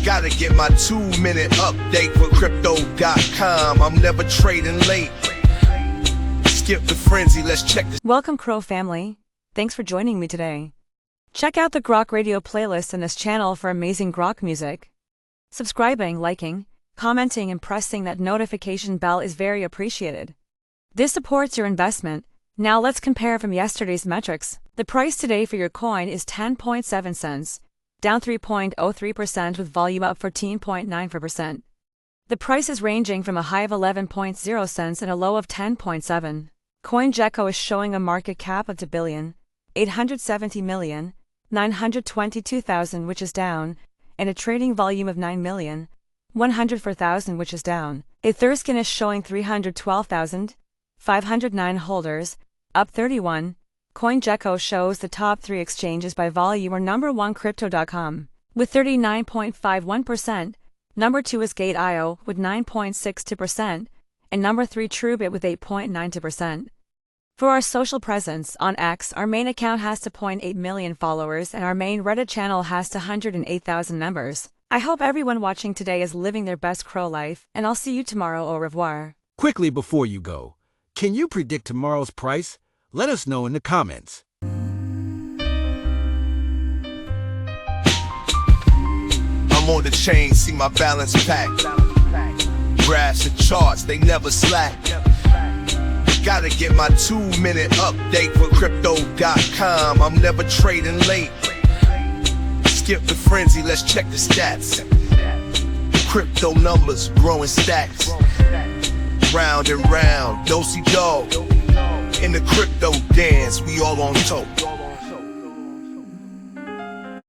Gotta get my 2-minute update with crypto.com. I'm never trading late. Skip the frenzy, let's check this. Welcome, CRO family. Thanks for joining me today. Check out the Grok radio playlist in this channel for amazing Grok music. Subscribing, liking, commenting and pressing that notification bell is very appreciated. This supports your investment. Now let's compare from yesterday's metrics. The price today for your coin is 10.7 cents, down 3.03% with volume up 14.94%. The price is ranging from a high of 11.0 cents and a low of 10.7. CoinGecko is showing a market cap of $2,870,922,000 which is down, and a trading volume of 9,104,000 which is down. Etherscan is showing 312,509 holders, up 31. CoinGecko shows the top 3 exchanges by volume are number 1 Crypto.com with 39.51%, number 2 is Gate.io with 9.62%, and number 3 Truebit with 8.92%. For our social presence on X, our main account has 2.8 million followers and our main Reddit channel has 108,000 members. I hope everyone watching today is living their best CRO life, and I'll see you tomorrow. Au revoir. Quickly before you go, can you predict tomorrow's price? Let us know in the comments. I'm on the chain, see my balance packed. Graphs and charts, they never slack. Gotta get my 2-minute update with crypto.com. I'm never trading late. Skip the frenzy, let's check the stats. Crypto numbers, growing stacks. Round and round, do-si-do. In the crypto dance, we all on top.